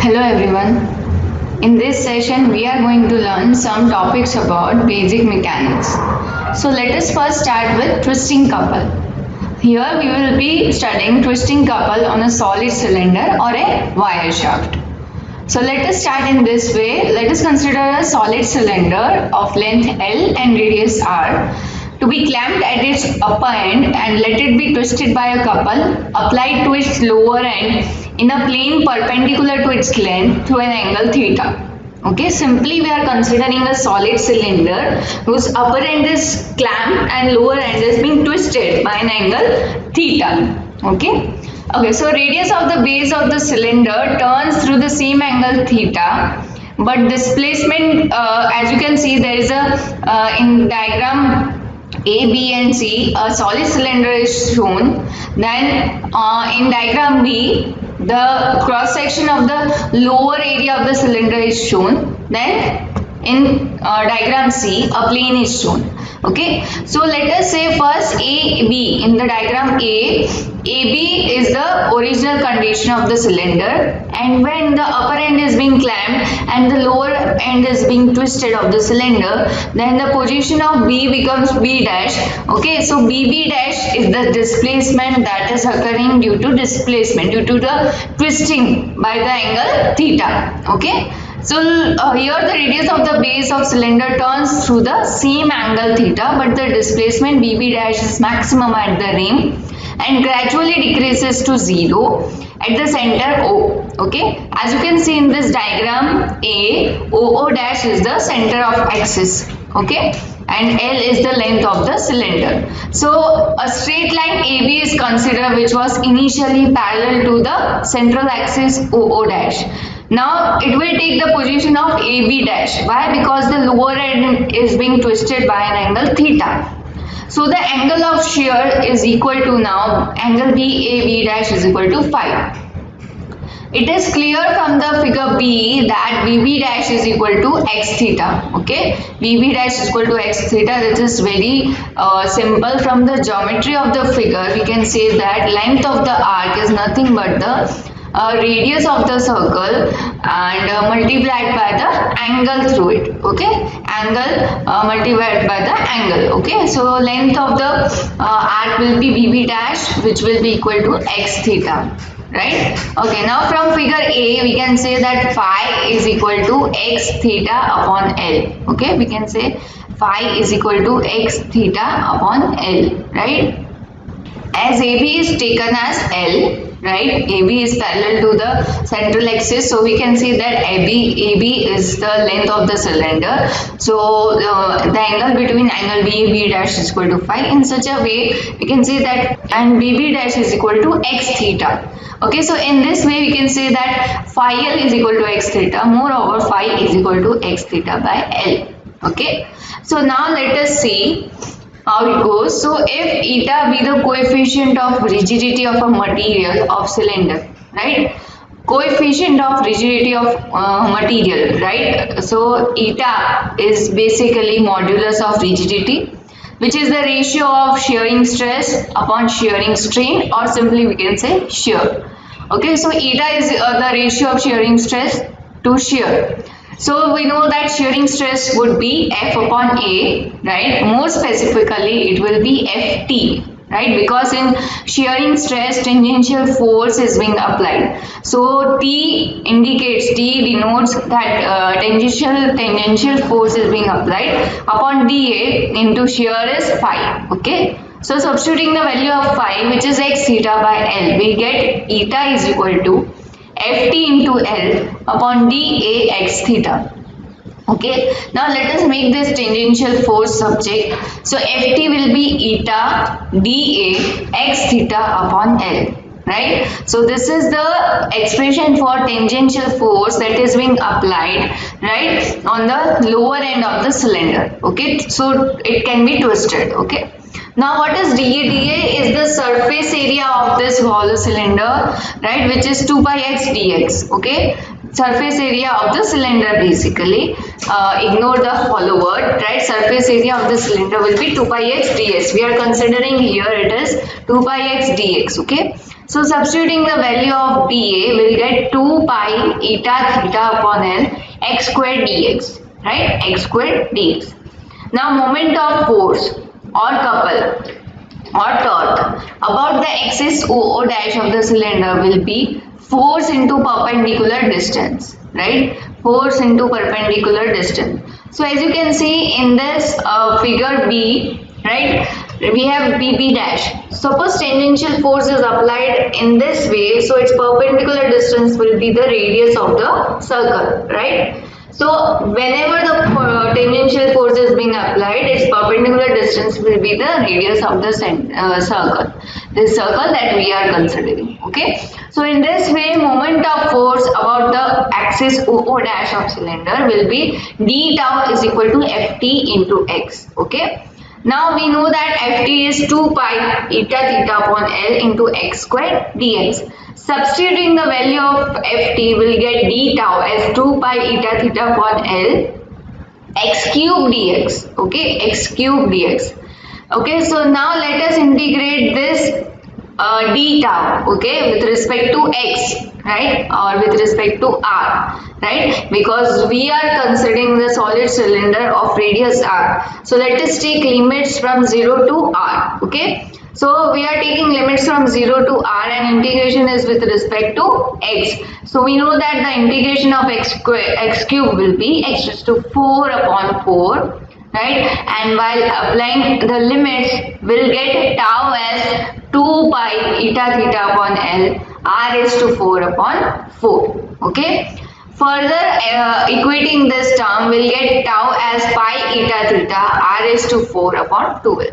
Hello everyone. In this session we are going to learn some topics about basic mechanics. So let us first start with twisting couple. Here we will be studying twisting couple on a solid cylinder or a wire shaft. So let us start in this way. Let us consider a solid cylinder of length L and radius R to be clamped at its upper end and let it be twisted by a couple applied to its lower end in a plane perpendicular to its length through an angle theta. Okay, simply we are considering a solid cylinder whose upper end is clamped and lower end is being twisted by an angle theta. Okay, so radius of the base of the cylinder turns through the same angle theta, but displacement, as you can see, there is a in diagram A, B and C, a solid cylinder is shown. Then in diagram B, the cross section of the lower area of the cylinder is shown. Then in diagram C, a plane is shown. Okay, so let us say first AB. In the diagram A, AB is the original condition of the cylinder, and when the upper end is being clamped and the lower end is being twisted of the cylinder, then the position of B becomes B dash. Okay, so BB dash is the displacement that is occurring due to the twisting by the angle theta. Okay, so here the radius of the base of cylinder turns through the same angle theta, but the displacement BB dash is maximum at the rim and gradually decreases to 0 at the center O. Okay, as you can see in this diagram, OO dash is the center of axis. Okay, and L is the length of the cylinder. So a straight line AB is considered, which was initially parallel to the central axis OO dash. Now it will take the position of AB dash. Why? Because the lower end is being twisted by an angle theta. So the angle of shear is equal to now angle BAB dash is equal to 5. It is clear from the figure B that BB dash is equal to x theta. Okay, BB dash is equal to x theta. This is very simple. From the geometry of the figure, we can say that length of the arc is nothing but the radius of the circle and multiplied by the angle through it. Okay, angle multiplied by the angle. Okay, so length of the arc will be BB dash, which will be equal to x theta. Right? Okay, now from figure A we can say that phi is equal to x theta upon L. Okay, we can say phi is equal to x theta upon L. Right? As AB is taken as L, right? AB is parallel to the central axis, so we can say that AB is the length of the cylinder. So the angle between angle BB dash is equal to phi. In such a way, we can say that and BB dash is equal to x theta. Okay, so in this way we can say that phi L is equal to x theta. Moreover, phi is equal to x theta by L. Okay, so now let us see how it goes. So if eta be the coefficient of rigidity of a material of cylinder, right? Coefficient of rigidity of material, right? So eta is basically modulus of rigidity, which is the ratio of shearing stress upon shearing strain, or simply we can say shear. Okay, so eta is the ratio of shearing stress to shear. So we know that shearing stress would be F upon A, right? More specifically, it will be Ft, right? Because in shearing stress, tangential force is being applied. So T denotes that tangential force is being applied upon dA into shear is phi. Okay. So substituting the value of phi, which is x theta by L, we get eta is equal to Ft into L upon dA x theta. Okay, now let us make this tangential force subject. So Ft will be eta dA x theta upon L. Right, so this is the expression for tangential force that is being applied, right, on the lower end of the cylinder. Okay, so it can be twisted. Okay, now what is dA? dA is the surface area of this hollow cylinder, right, which is 2 pi x dx. Okay, surface area of the cylinder basically. Ignore the hollow word, right? Surface area of the cylinder will be 2 pi x ds. We are considering here it is 2 pi x dx. Okay, So substituting the value of dA, we'll get 2 pi eta theta upon L x squared dx, right? X squared dx. Now moment of force or couple or torque about the axis OO dash of the cylinder will be force into perpendicular distance, right? Force into perpendicular distance. So as you can see in this figure B, right, we have BP dash. Suppose tangential force is applied in this way, so its perpendicular distance will be the radius of the circle, right? So whenever the tangential force is being applied, its perpendicular distance will be the radius of the circle, this circle that we are considering. Okay, so in this way, moment of force about the axis OO dash of cylinder will be d tau is equal to ft into x. Okay, now we know that ft is 2 pi eta theta upon L into x squared dx. Substituting the value of ft, will get d tau as 2 pi eta theta upon L x cube dx. Okay, x cube dx. Okay, so now let us integrate this d tau, okay, with respect to x, right, or with respect to r, right, because we are considering the solid cylinder of radius r. So let us take limits from 0 to r. Okay, so we are taking limits from 0 to r and integration is with respect to x. So we know that the integration of x cube will be x raised to 4 upon 4, right, and while applying the limits we'll get tau as 2 pi eta theta upon L r raised to 4 upon 4. Okay, further equating this term, we'll get tau as pi eta theta r raised to 4 upon 12.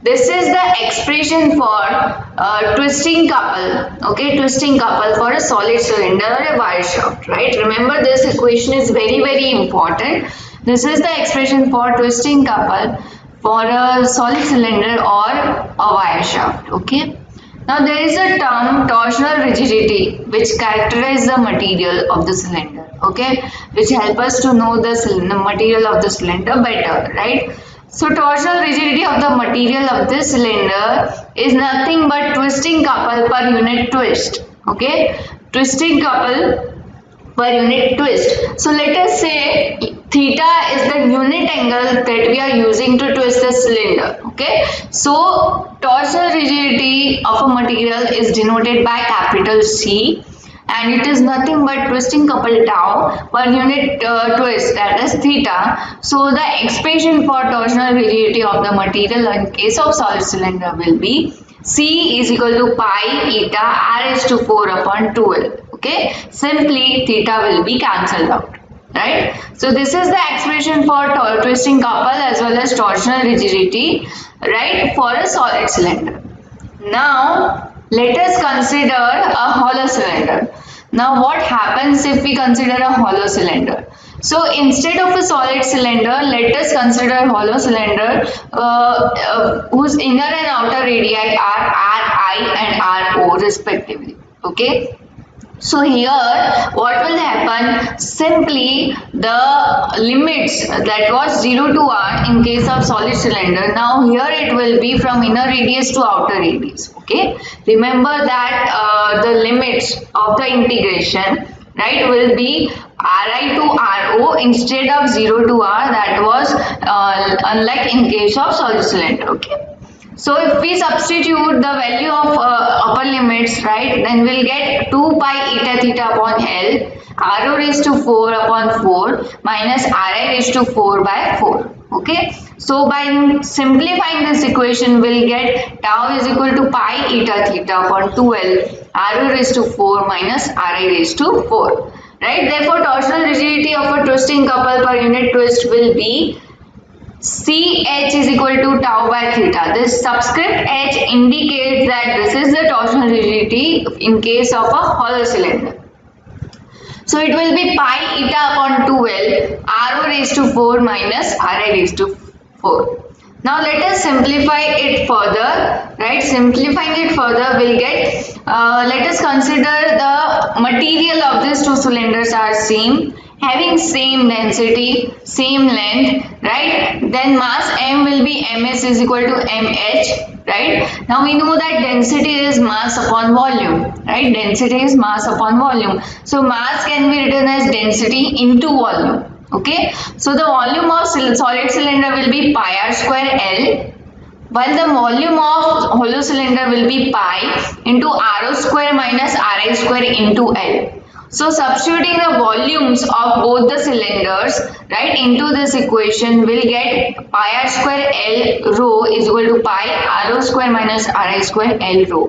This is the expression for twisting couple, okay, twisting couple for a solid cylinder or a wire shaft, right? Remember, this equation is very important. This is the expression for twisting couple for a solid cylinder or a wire shaft. Okay. Now there is a term torsional rigidity which characterizes the material of the cylinder. Okay, which help us to know the material of the cylinder better, right? So torsional rigidity of the material of this cylinder is nothing but twisting couple per unit twist. Okay, twisting couple per unit twist. So let us say theta is the unit angle that we are using to twist the cylinder. Okay, so torsional rigidity of a material is denoted by capital C, and it is nothing but twisting couple tau per unit twist, that is theta. So the expression for torsional rigidity of the material in case of solid cylinder will be C is equal to pi eta r raised to 4 upon 12. Okay, simply theta will be cancelled out, right? So this is the expression for twisting couple as well as torsional rigidity, right, for a solid cylinder. Now let us consider a hollow cylinder. Now what happens if we consider a hollow cylinder? So instead of a solid cylinder, let us consider a hollow cylinder whose inner and outer radii are Ri and Ro respectively. Okay. So here what will happen, simply the limits that was 0 to r in case of solid cylinder, now here it will be from inner radius to outer radius. Okay, remember that the limits of the integration, right, will be Ri to Ro instead of 0 to r, that was unlike in case of solid cylinder. Okay. So if we substitute the value of upper limits, right, then we'll get 2 pi eta theta upon L Ro raised to 4 upon 4 minus Ri raised to 4 by 4. Okay. So by simplifying this equation, we'll get tau is equal to pi eta theta upon 12 Ro raised to 4 minus Ri raised to 4. Right. Therefore, torsional rigidity of a twisting couple per unit twist will be CH is equal to tau by theta. This subscript H indicates that this is the torsional rigidity in case of a hollow cylinder. So it will be pi eta upon 12 Ro raised to 4 minus Ri raised to 4. Now let us simplify it further, right? Simplifying it further, we'll get, let us consider the material of these two cylinders are same, having same density, same length, right? then mass m will be ms is equal to mh, right? Now we know that density is mass upon volume, right? Density is mass upon volume. So mass can be written as density into volume. Okay, so the volume of solid cylinder will be pi r square L, while the volume of hollow cylinder will be pi into rho square minus ri square into L. So substituting the volumes of both the cylinders, right, into this equation, will get pi r square L rho is equal to pi rho square minus ri square L rho.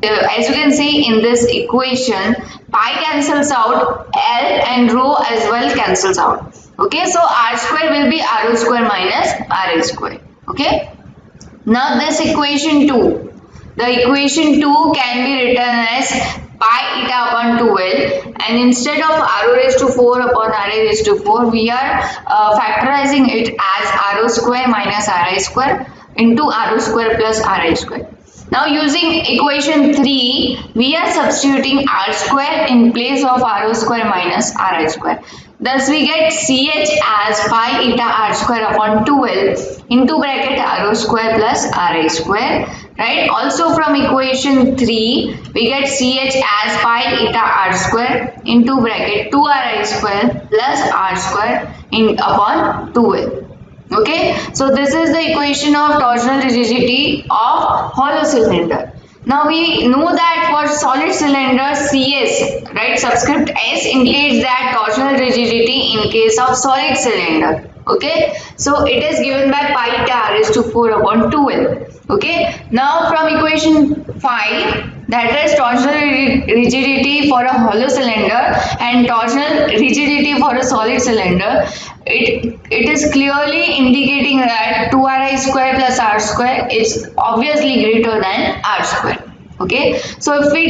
As you can see in this equation, pi cancels out, L and rho as well cancels out. Okay, so r square will be rho square minus ri square. Okay. Now this equation 2, the equation 2 can be written as pi eta upon 2L, and instead of rho raised to 4 upon ra raised to 4, we are factorizing it as rho square minus ri square into rho square plus ri square. Now using equation 3, we are substituting r square in place of rho square minus ri square. Thus we get CH as pi eta r square upon 2L into bracket rho square plus ri square, right? Also from equation 3, we get CH as pi eta r square into bracket 2ri square plus r square upon 2L. Okay, so this is the equation of torsional rigidity of hollow cylinder. Now we know that for solid cylinder, CS, right, subscript S indicates that torsional rigidity in case of solid cylinder. Okay, so it is given by pi eta r raised to 4 upon 2L. Okay, now from equation 5, that is torsional rigidity for a hollow cylinder and torsional rigidity for a solid cylinder, it is clearly indicating that 2ri square plus r square is obviously greater than r square. Okay, so if we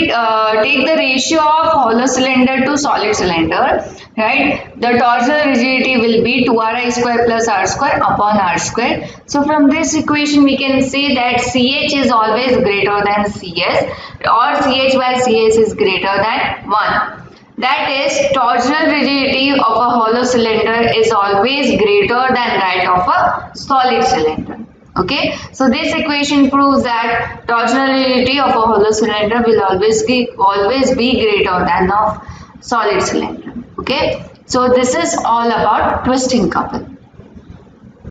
take the ratio of hollow cylinder to solid cylinder, right, the torsional rigidity will be 2ri square plus r square upon r square. So from this equation we can say that CH is always greater than CS, or CH by CS is greater than 1. That is, torsional rigidity of a hollow cylinder is always greater than that of a solid cylinder. Okay, so this equation proves that torsional rigidity of a hollow cylinder will always be greater than of solid cylinder. Okay, so this is all about twisting couple.